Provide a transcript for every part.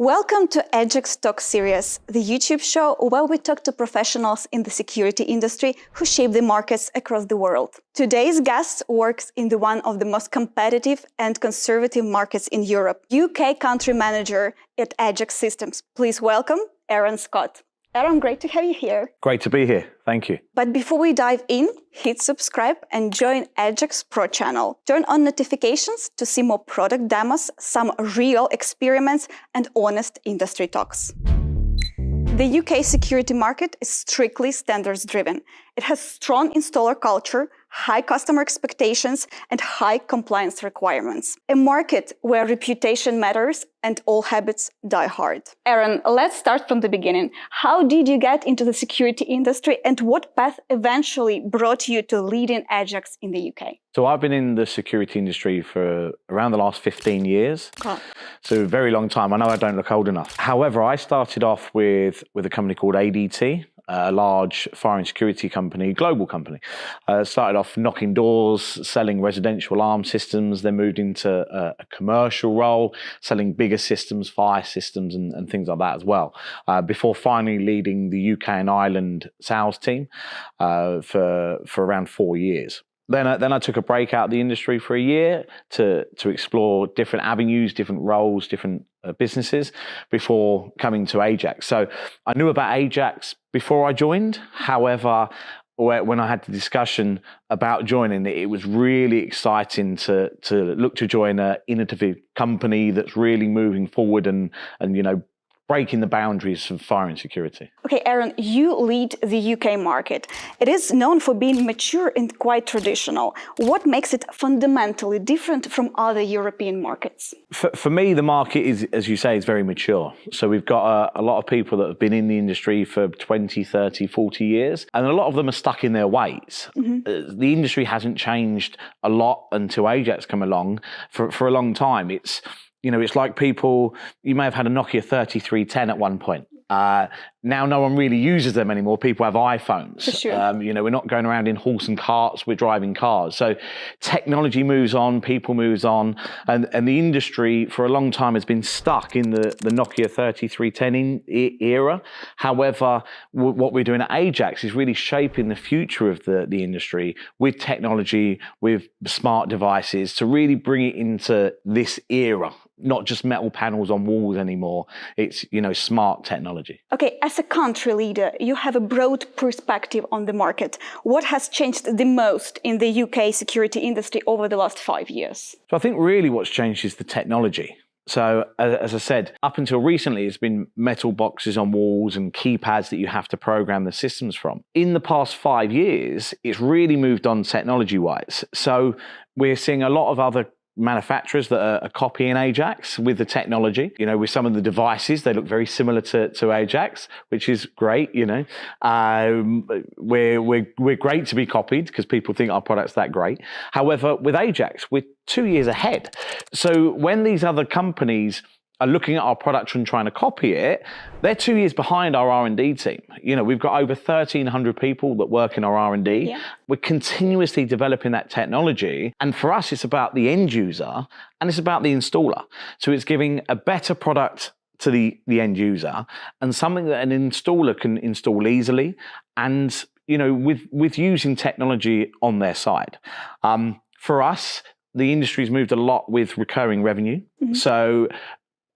Welcome to Ajax Talk Series, the YouTube show where we talk to professionals in the security industry who shape the markets across the world. Today's guest works in one of the most competitive and conservative markets in Europe, UK country manager at Ajax Systems. Please welcome Aaronem Scottem. Aaron, great to have you here. Great to be here. Thank you. But before we dive in, hit subscribe and join Ajax Pro channel. Turn on notifications to see more product demos, some real experiments, and honest industry talks. The UK security market is strictly standards-driven. It has strong installer culture, high customer expectations, and high compliance requirements. A market where reputation matters and all habits die hard. Aaron, let's start from the beginning. How did you get into the security industry and what path eventually brought you to leading Ajax in the UK? So I've been in the security industry for around the last 15 years. Oh. So a very long time. I know I don't look old enough. However, I started off with a company called ADT, a large fire and security company, global company. Started off knocking doors, selling residential alarm systems, then moved into a commercial role, selling bigger systems, fire systems and things like that as well, before finally leading the UK and Ireland sales team for around 4 years. Then I took a break out of the industry for a year to explore different avenues, different roles, different businesses before coming to Ajax. So I knew about Ajax before I joined. However, when I had the discussion about joining, it was really exciting to look to join an innovative company that's really moving forward and breaking the boundaries of fire and security. Okay, Aaron, you lead the UK market. It is known for being mature and quite traditional. What makes it fundamentally different from other European markets? For me, the market is, as you say, is very mature. So we've got a lot of people that have been in the industry for 20, 30, 40 years, and a lot of them are stuck in their ways. Mm-hmm. The industry hasn't changed a lot until Ajax come along. For a long time, it's like people, you may have had a Nokia 3310 at one point. Now no one really uses them anymore. People have iPhones. For sure. We're not going around in horse and carts, we're driving cars. So technology moves on, people moves on, and the industry for a long time has been stuck in the Nokia 3310 era. However, what we're doing at Ajax is really shaping the future of the industry with technology, with smart devices to really bring it into this era. Not just metal panels on walls anymore. It's, smart technology. Okay, as a country leader, you have a broad perspective on the market. What has changed the most in the UK security industry over the last 5 years? So I think really what's changed is the technology. So as I said, up until recently, it's been metal boxes on walls and keypads that you have to program the systems from. In the past 5 years, it's really moved on technology-wise. So we're seeing a lot of other manufacturers that are copying Ajax with the technology, with some of the devices. They look very similar to Ajax, which is great. We're great to be copied because people think our product's that great. However, with Ajax, we're 2 years ahead. So when these other companies are looking at our product and trying to copy it, they're 2 years behind our R&D team. We've got over 1,300 people that work in our R&D. Yeah. We're continuously developing that technology. And for us, it's about the end user and it's about the installer. So it's giving a better product to the end user and something that an installer can install easily and, with using technology on their side. For us, the industry's moved a lot with recurring revenue. Mm-hmm. So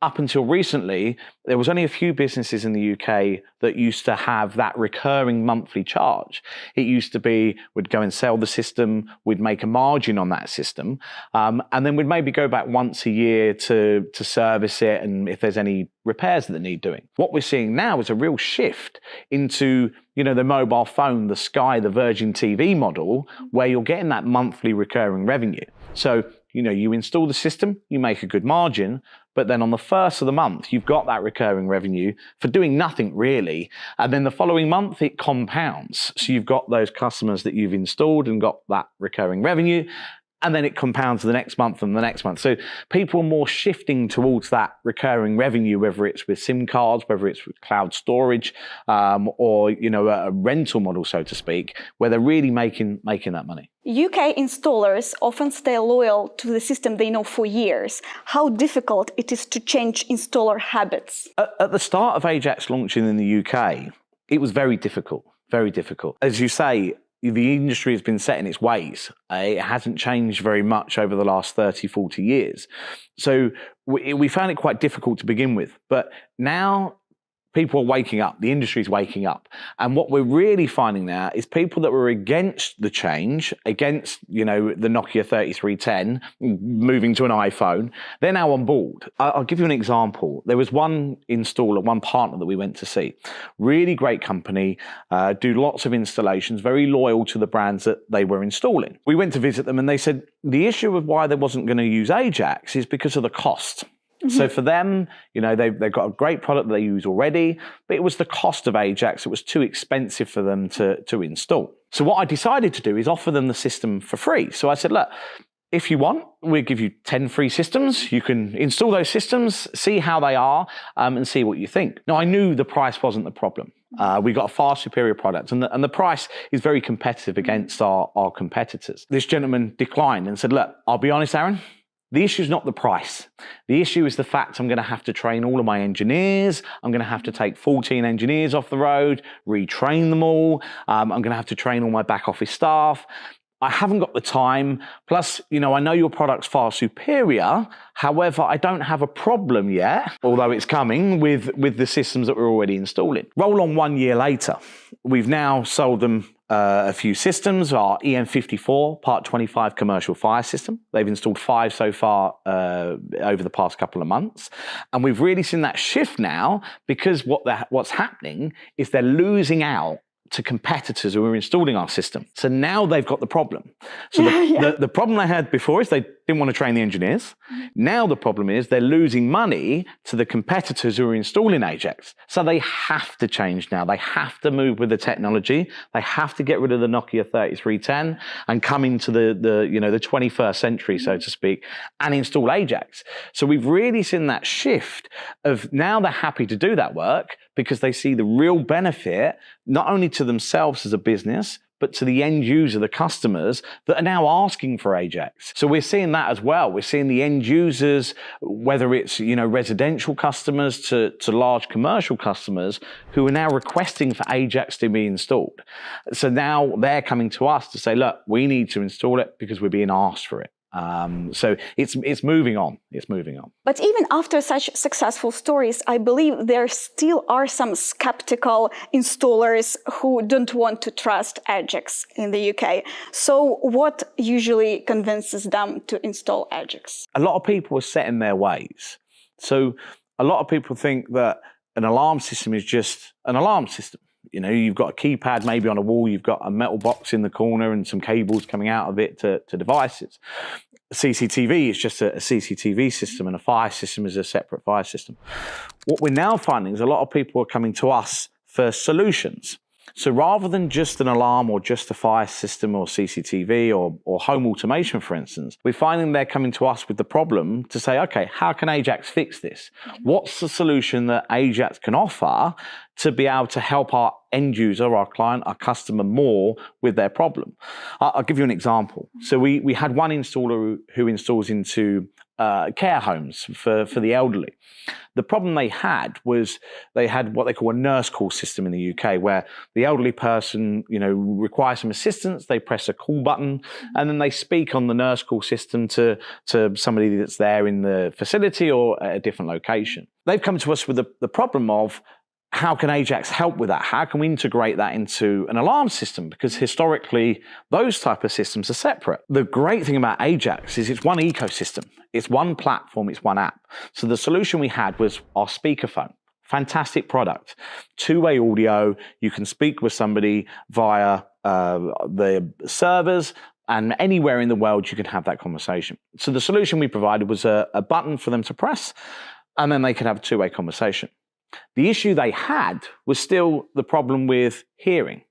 up until recently, there was only a few businesses in the UK that used to have that recurring monthly charge. It used to be, we'd go and sell the system, we'd make a margin on that system, and then we'd maybe go back once a year to service it and if there's any repairs that need doing. What we're seeing now is a real shift into, the mobile phone, the Sky, the Virgin TV model, where you're getting that monthly recurring revenue. So, you install the system, you make a good margin, but then on the first of the month, you've got that recurring revenue for doing nothing really. And then the following month, it compounds. So you've got those customers that you've installed and got that recurring revenue. and then it compounds the next month and the next month. So people are more shifting towards that recurring revenue, whether it's with SIM cards, whether it's with cloud storage, or a rental model, so to speak, where they're really making that money. UK installers often stay loyal to the system they know for years. How difficult it is to change installer habits? At the start of Ajax launching in the UK, it was very difficult, very difficult. As you say, the industry has been set in its ways. It hasn't changed very much over the last 30, 40 years. So we found it quite difficult to begin with. But now people are waking up, the industry's waking up. And what we're really finding now is people that were against the change, against, the Nokia 3310, moving to an iPhone, they're now on board. I'll give you an example. There was one installer, one partner that we went to see. Really great company, do lots of installations, very loyal to the brands that they were installing. We went to visit them and they said the issue of why they wasn't going to use Ajax is because of the cost. So for them, they've got a great product that they use already, but it was the cost of Ajax. It was too expensive for them to install. So what I decided to do is offer them the system for free. So I said, look, if you want, we'll give you 10 free systems. You can install those systems, see how they are, and see what you think. Now, I knew the price wasn't the problem. We got a far superior product, and the price is very competitive against our competitors. This gentleman declined and said, look, I'll be honest, Aaron, the issue is not the price. The issue is the fact I'm going to have to train all of my engineers. I'm going to have to take 14 engineers off the road, retrain them all. I'm going to have to train all my back office staff. I haven't got the time. Plus, I know your product's far superior. However, I don't have a problem yet, although it's coming, with the systems that we're already installing. Roll on 1 year later. We've now sold them a few systems, our EM54 Part 25 commercial fire system. They've installed 5 so far over the past couple of months. And we've really seen that shift now, because what's happening is they're losing out to competitors who are installing our system. So now they've got the problem. So the problem they had before is they didn't want to train the engineers. Now the problem is they're losing money to the competitors who are installing Ajax. So they have to change now. They have to move with the technology. They have to get rid of the Nokia 3310 and come into the 21st century, so to speak, and install Ajax. So we've really seen that shift of now they're happy to do that work because they see the real benefit, not only to themselves as a business, but to the end user, the customers that are now asking for Ajax. So we're seeing that as well. We're seeing the end users, whether it's residential customers to large commercial customers, who are now requesting for Ajax to be installed. So now they're coming to us to say, look, we need to install it because we're being asked for it. So it's moving on. It's moving on. But even after such successful stories, I believe there still are some skeptical installers who don't want to trust Ajax in the UK. So what usually convinces them to install Ajax? A lot of people are set in their ways. So a lot of people think that an alarm system is just an alarm system. You've got a keypad maybe on a wall, you've got a metal box in the corner and some cables coming out of it to devices. CCTV is just a CCTV system, and a fire system is a separate fire system. What we're now finding is a lot of people are coming to us for solutions. So rather than just an alarm or just a fire system or CCTV or home automation, for instance, we're finding they're coming to us with the problem to say, okay, how can Ajax fix this? What's the solution that Ajax can offer to be able to help our end user, our client, our customer more with their problem? I'll give you an example. So we had one installer who installs into care homes for the elderly. The problem they had was they had what they call a nurse call system in the UK, where the elderly person, requires some assistance. They press a call button, and then they speak on the nurse call system to somebody that's there in the facility or at a different location. They've come to us with the problem of, how can Ajax help with that? How can we integrate that into an alarm system? Because historically, those type of systems are separate. The great thing about Ajax is it's one ecosystem. It's one platform. It's one app. So the solution we had was our speakerphone. Fantastic product. Two-way audio. You can speak with somebody via the servers, and anywhere in the world you can have that conversation. So the solution we provided was a button for them to press, and then they could have a two-way conversation. The issue they had was still the problem with hearing.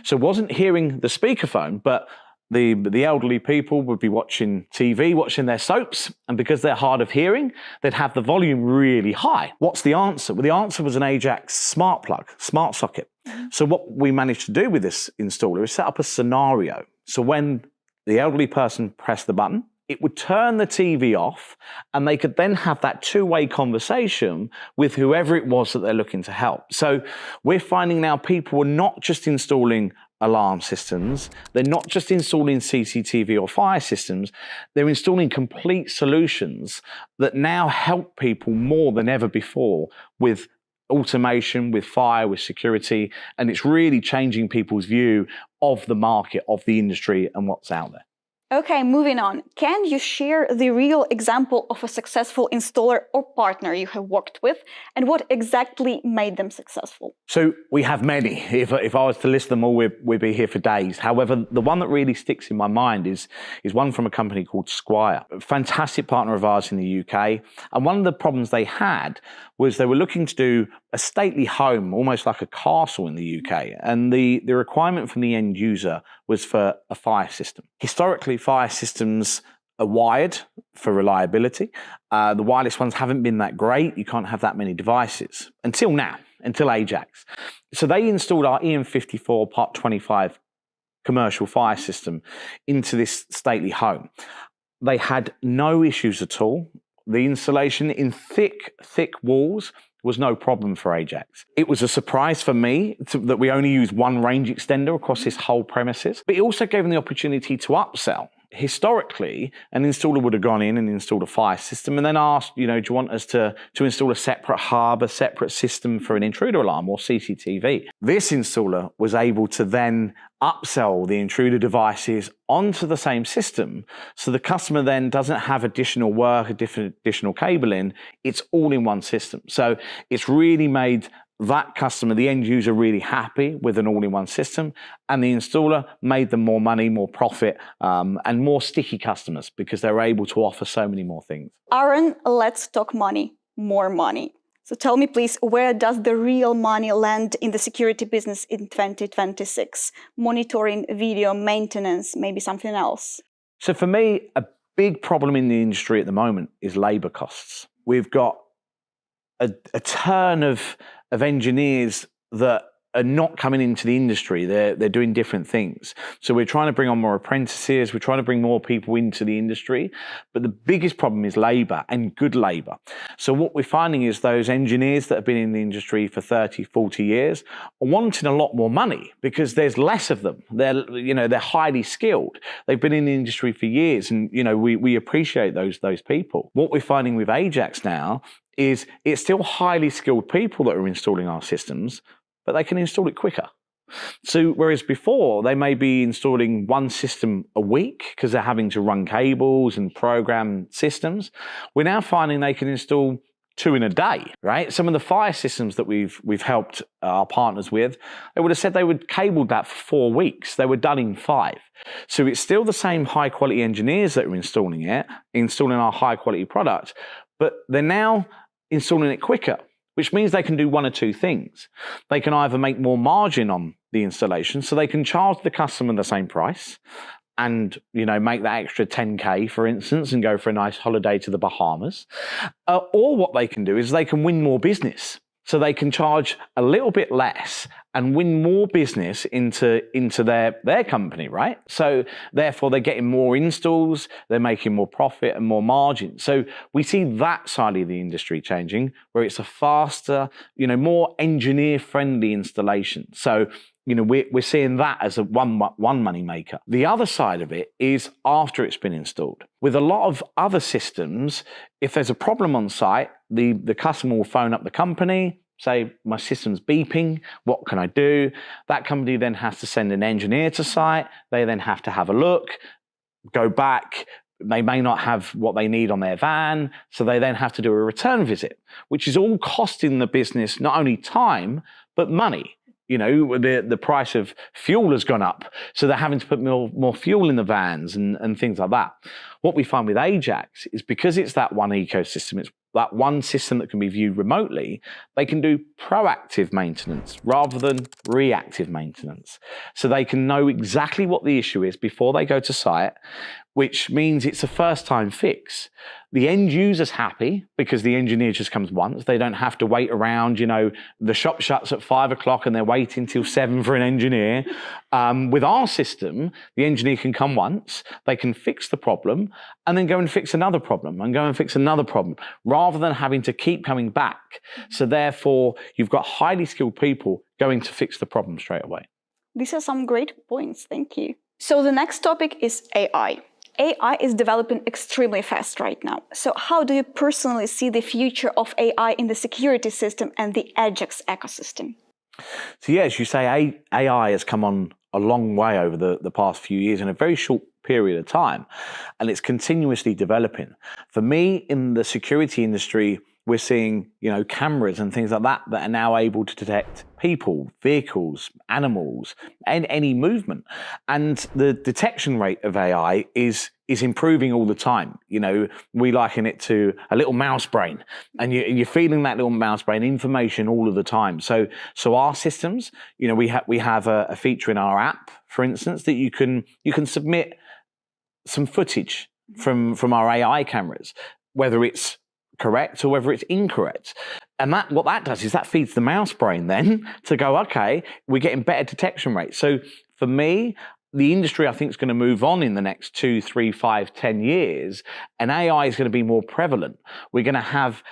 So it wasn't hearing the speakerphone, but the elderly people would be watching TV, watching their soaps, and because they're hard of hearing, they'd have the volume really high. What's the answer? Well, the answer was an Ajax smart plug, smart socket. So what we managed to do with this installer is set up a scenario. So when the elderly person pressed the button, it would turn the TV off, and they could then have that two-way conversation with whoever it was that they're looking to help. So we're finding now people are not just installing alarm systems, they're not just installing CCTV or fire systems, they're installing complete solutions that now help people more than ever before with automation, with fire, with security, and it's really changing people's view of the market, of the industry, and what's out there. Okay, moving on. Can you share the real example of a successful installer or partner you have worked with, and what exactly made them successful? So we have many. If I was to list them all, we'd be here for days. However, the one that really sticks in my mind is one from a company called Squire, a fantastic partner of ours in the UK. And one of the problems they had was they were looking to do a stately home, almost like a castle in the UK. And the requirement from the end user was for a fire system. Historically, fire systems are wired for reliability. The wireless ones haven't been that great. You can't have that many devices until now, until Ajax. So they installed our EM54 Part 25 commercial fire system into this stately home. They had no issues at all. The installation in thick walls was no problem for Ajax. It was a surprise for me that we only used one range extender across this whole premises, but it also gave them the opportunity to upsell. Historically, an installer would have gone in and installed a fire system and then asked, do you want us to install a separate hub, a separate system for an intruder alarm or CCTV? This installer was able to then upsell the intruder devices onto the same system, so the customer then doesn't have additional work, additional cabling. It's all in one system. So it's really made that customer, the end user, really happy with an all-in-one system, and the installer made them more money, more profit, and more sticky customers because they were able to offer so many more things. Aaron, let's talk money, more money. So tell me, please, where does the real money land in the security business in 2026? Monitoring, video, maintenance, maybe something else? So for me, a big problem in the industry at the moment is labor costs. We've got a turn of engineers that are not coming into the industry. They're doing different things. So we're trying to bring on more apprentices. We're trying to bring more people into the industry. But the biggest problem is labor, and good labor. So what we're finding is those engineers that have been in the industry for 30, 40 years are wanting a lot more money because there's less of them. They're highly skilled. They've been in the industry for years, and we appreciate those people. What we're finding with Ajax now is it's still highly skilled people that are installing our systems, but they can install it quicker. So whereas before they may be installing one system a week because they're having to run cables and program systems, we're now finding they can install 2 in a day, right? Some of the fire systems that we've helped our partners with, they would have said they would cable that for 4 weeks. They were done in 5. So it's still the same high quality engineers that are installing our high quality product, but they're now installing it quicker, which means they can do one or two things. They can either make more margin on the installation, so they can charge the customer the same price and make that extra 10K, for instance, and go for a nice holiday to the Bahamas. Or what they can do is they can win more business. So they can charge a little bit less and win more business into their company, right? So therefore they're getting more installs, they're making more profit and more margin. So we see that side of the industry changing, where it's a faster, more engineer-friendly installation. So we're seeing that as a one money maker. The other side of it is after it's been installed. With a lot of other systems, if there's a problem on site, the customer will phone up the company, say, my system's beeping, what can I do? That company then has to send an engineer to site. They then have to have a look, go back. They may not have what they need on their van, so they then have to do a return visit, which is all costing the business not only time, but money. The price of fuel has gone up, so they're having to put more fuel in the vans and things like that. What we find with Ajax is because it's that one ecosystem, it's that one system that can be viewed remotely, they can do proactive maintenance rather than reactive maintenance. So they can know exactly what the issue is before they go to site, which means it's a first-time fix. The end user's happy because the engineer just comes once. They don't have to wait around, the shop shuts at 5 o'clock and they're waiting till 7 for an engineer. With our system, the engineer can come once, they can fix the problem and then go and fix another problem and go and fix another problem rather than having to keep coming back. So therefore, you've got highly skilled people going to fix the problem straight away. These are some great points, thank you. So the next topic is AI. AI is developing extremely fast right now. So how do you personally see the future of AI in the security system and the Ajax ecosystem? So yeah, as you say, AI has come on a long way over the past few years in a very short period of time, and it's continuously developing. For me, in the security industry, we're seeing, cameras and things like that are now able to detect people, vehicles, animals, and any movement. And the detection rate of AI is improving all the time. We liken it to a little mouse brain, and you're feeding that little mouse brain information all of the time. So our systems, we have a feature in our app, for instance, that you can submit some footage from our AI cameras, whether it's correct or whether it's incorrect. And what that does is that feeds the mouse brain then to go, okay, we're getting better detection rates. So for me, the industry, I think, is going to move on in the next 2, 3, 5, 10 years, and AI is going to be more prevalent. We're going to have,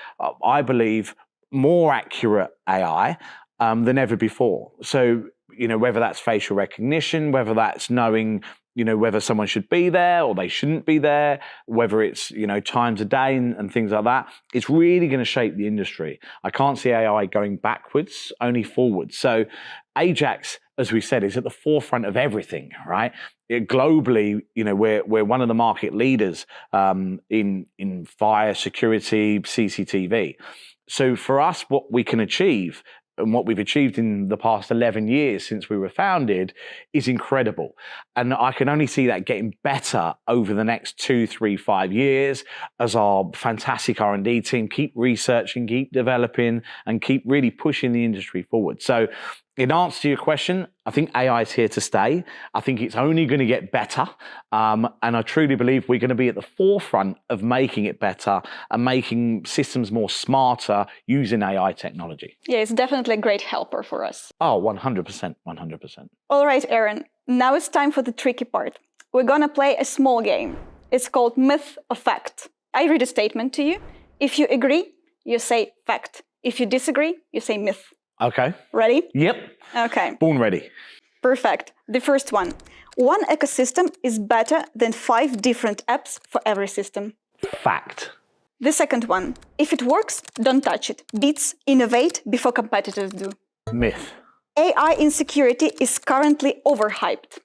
I believe, more accurate AI than ever before. So, whether that's facial recognition, whether that's knowing, whether someone should be there or they shouldn't be there, whether it's, times a day and things like that, it's really going to shape the industry. I can't see AI going backwards, only forwards. So Ajax, as we said, is at the forefront of everything, right? Globally, we're one of the market leaders in fire, security, CCTV. So for us, what we can achieve and what we've achieved in the past 11 years since we were founded is incredible. And I can only see that getting better over the next 2, 3, 5 years as our fantastic R&D team keep researching, keep developing, and keep really pushing the industry forward. So in answer to your question, I think AI is here to stay. I think it's only going to get better. And I truly believe we're going to be at the forefront of making it better and making systems more smarter using AI technology. Yeah, it's definitely a great helper for us. Oh, 100%, 100%. All right, Aaron, now it's time for the tricky part. We're going to play a small game. It's called myth or fact. I read a statement to you. If you agree, you say fact. If you disagree, you say myth. Okay. Ready? Yep. Okay. Born ready. Perfect. The first one. One ecosystem is better than 5 different apps for every system. Fact. The second one. If it works, don't touch it. Beats innovate before competitors do. Myth. AI in security is currently overhyped.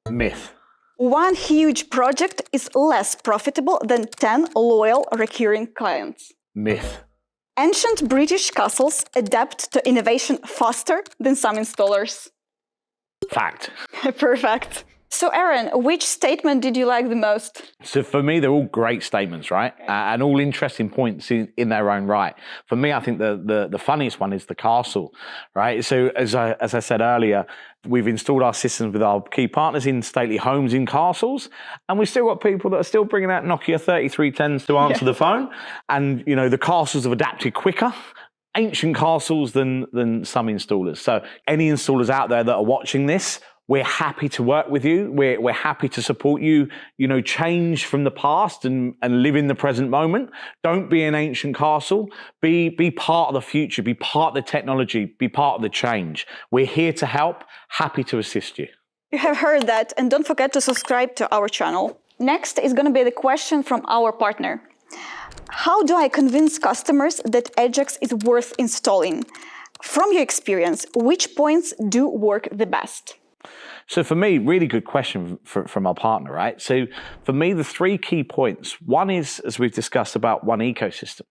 Myth. One huge project is less profitable than 10 loyal recurring clients. Myth. Ancient British castles adapt to innovation faster than some installers. Fact. Perfect. So Aaron, which statement did you like the most? So for me, they're all great statements, right? And all interesting points in their own right. For me, I think the funniest one is the castle, right? So as I said earlier, we've installed our systems with our key partners in stately homes in castles, and we've still got people that are still bringing out Nokia 3310s to answer the phone. And, the castles have adapted quicker. Ancient castles than some installers. So any installers out there that are watching this, we're happy to work with you. We're happy to support you, change from the past and live in the present moment. Don't be an ancient castle. Be part of the future, be part of the technology, be part of the change. We're here to help, happy to assist you. You have heard that, and don't forget to subscribe to our channel. Next is going to be the question from our partner. How do I convince customers that Ajax is worth installing? From your experience, which points do work the best? So for me, really good question from our partner, right? So for me, the 3 key points. One is, as we've discussed, about one ecosystem.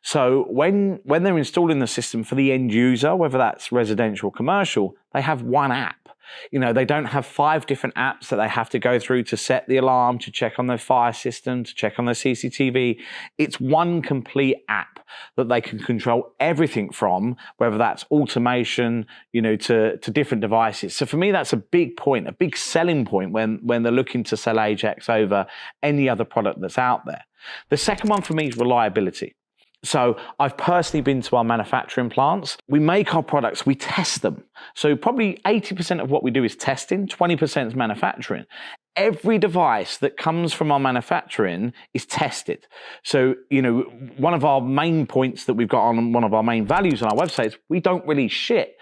So when they're installing the system for the end user, whether that's residential or commercial, they have one app. You know, they don't have 5 different apps that they have to go through to set the alarm, to check on their fire system, to check on their CCTV. It's one complete app that they can control everything from, whether that's automation, you know, to different devices. So for me, that's a big point, a big selling point when they're looking to sell Ajax over any other product that's out there. The second one for me is reliability. So I've personally been to our manufacturing plants. We make our products, we test them. So probably 80% of what we do is testing, 20% is manufacturing. Every device that comes from our manufacturing is tested. So, you know, one of our main points that we've got on one of our main values on our website is we don't release shit.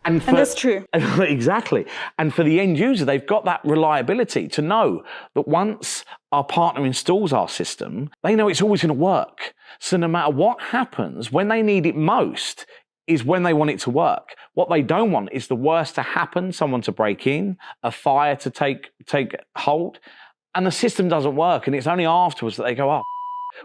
And that's true. Exactly. And for the end user, they've got that reliability to know that once our partner installs our system, they know it's always going to work. So no matter what happens, when they need it most, is when they want it to work. What they don't want is the worst to happen, someone to break in, a fire to take hold, and the system doesn't work. And it's only afterwards that they go, oh,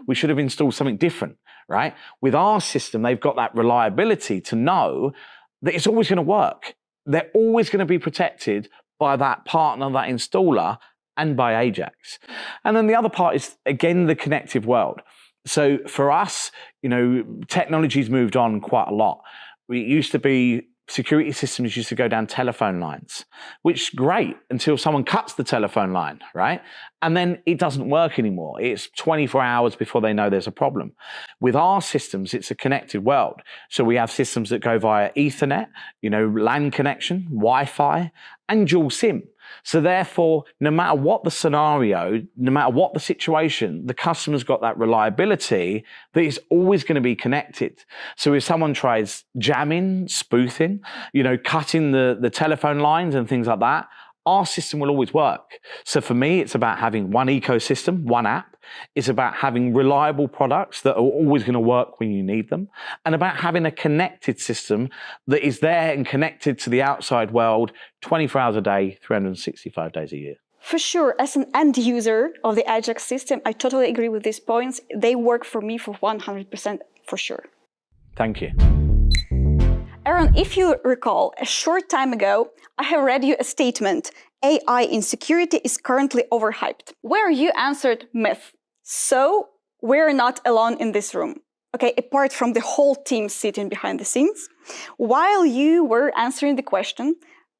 we should have installed something different, right? With our system, they've got that reliability to know that it's always going to work. They're always going to be protected by that partner, that installer, and by Ajax. And then the other part is, again, the connected world. So for us, you know, technology's moved on quite a lot. It used to be security systems used to go down telephone lines, which is great until someone cuts the telephone line, right? And then it doesn't work anymore. It's 24 hours before they know there's a problem. With our systems, it's a connected world. So we have systems that go via Ethernet, you know, LAN connection, Wi-Fi, and dual SIM. So therefore, no matter what the scenario, no matter what the situation, the customer's got that reliability that is always going to be connected. So if someone tries jamming, spoofing, you know, cutting the telephone lines and things like that, our system will always work. So for me, it's about having one ecosystem, one app. It's about having reliable products that are always going to work when you need them, and about having a connected system that is there and connected to the outside world 24 hours a day, 365 days a year. For sure, as an end user of the Ajax system, I totally agree with these points. They work for me for 100% for sure. Thank you. Aaron, if you recall, a short time ago, I have read you a statement, AI in security is currently overhyped, where you answered myth. So we're not alone in this room, okay, apart from the whole team sitting behind the scenes. While you were answering the question,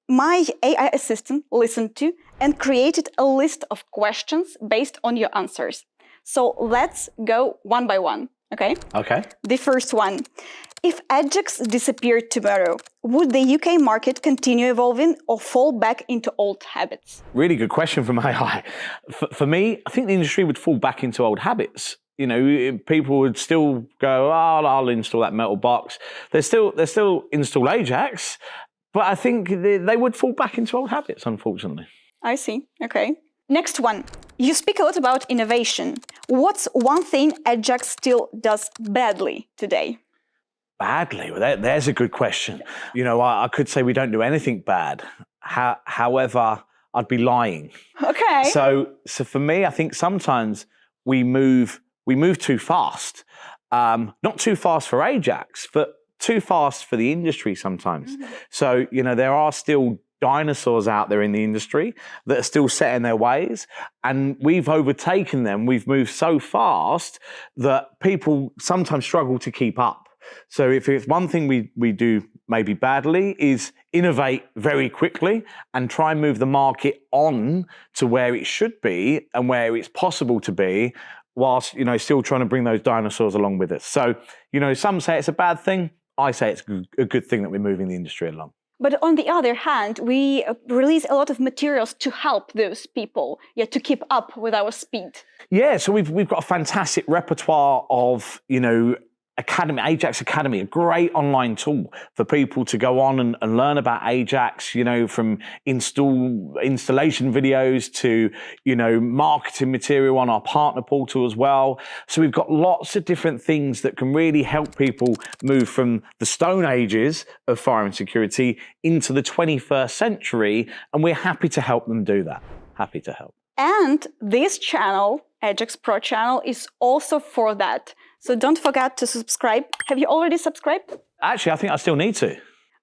my AI assistant listened to and created a list of questions based on your answers. So let's go one by one, okay? Okay. The first one. If Ajax disappeared tomorrow, would the UK market continue evolving or fall back into old habits? Really good question from AI. For me, I think the industry would fall back into old habits. You know, people would still go, oh, I'll install that metal box. They still install Ajax, but I think they would fall back into old habits, unfortunately. I see. Okay. Next one. You speak a lot about innovation. What's one thing Ajax still does badly today? Badly? Well, there's a good question. You know, I could say we don't do anything bad. However, I'd be lying. Okay. So for me, I think sometimes we move too fast. Not too fast for Ajax, but too fast for the industry sometimes. Mm-hmm. So, you know, there are still dinosaurs out there in the industry that are still set in their ways, and we've overtaken them. We've moved so fast that people sometimes struggle to keep up. So if it's one thing we do maybe badly is innovate very quickly and try and move the market on to where it should be and where it's possible to be, whilst, you know, still trying to bring those dinosaurs along with us. So, you know, some say it's a bad thing. I say it's a good thing that we're moving the industry along. But on the other hand, we release a lot of materials to help those people, to keep up with our speed. Yeah, so we've got a fantastic repertoire of, you know, Ajax Academy, a great online tool for people to go on and learn about Ajax, you know, from installation videos to, you know, marketing material on our partner portal as well. So we've got lots of different things that can really help people move from the stone ages of fire and security into the 21st century. And we're happy to help them do that. Happy to help. And this channel, Ajax Pro channel, is also for that. So don't forget to subscribe. Have you already subscribed? Actually, I think I still need to.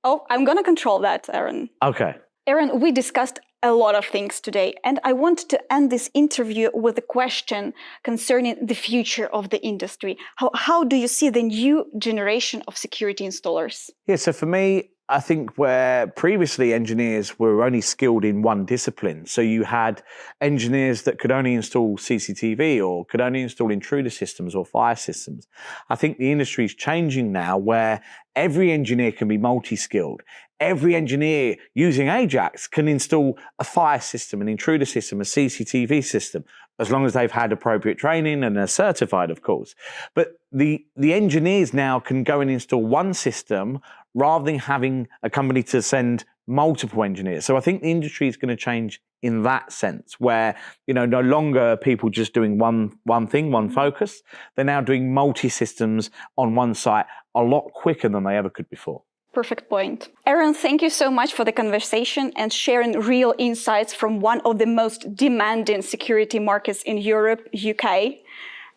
Oh, I'm going to control that, Aaron. Okay. Aaron, we discussed a lot of things today, and I want to end this interview with a question concerning the future of the industry. How do you see the new generation of security installers? Yeah, so for me, I think where previously engineers were only skilled in one discipline, so you had engineers that could only install CCTV or could only install intruder systems or fire systems. I think the industry is changing now where every engineer can be multi-skilled. Every engineer using Ajax can install a fire system, an intruder system, a CCTV system, as long as they've had appropriate training and are certified, of course. But the engineers now can go and install one system rather than having a company to send multiple engineers. So I think the industry is going to change in that sense, where no longer people just doing one thing, one focus. They're now doing multi-systems on one site a lot quicker than they ever could before. Perfect point. Aaron, thank you so much for the conversation and sharing real insights from one of the most demanding security markets in Europe, UK.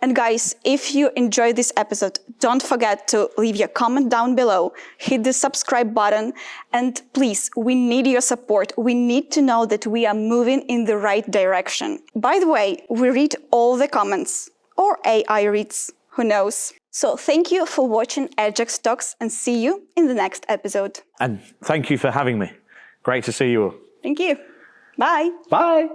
And guys, if you enjoyed this episode, don't forget to leave your comment down below, hit the subscribe button, and please, we need your support. We need to know that we are moving in the right direction. By the way, we read all the comments, or AI reads, who knows? So thank you for watching Ajax Talks and see you in the next episode. And thank you for having me. Great to see you all. Thank you. Bye. Bye.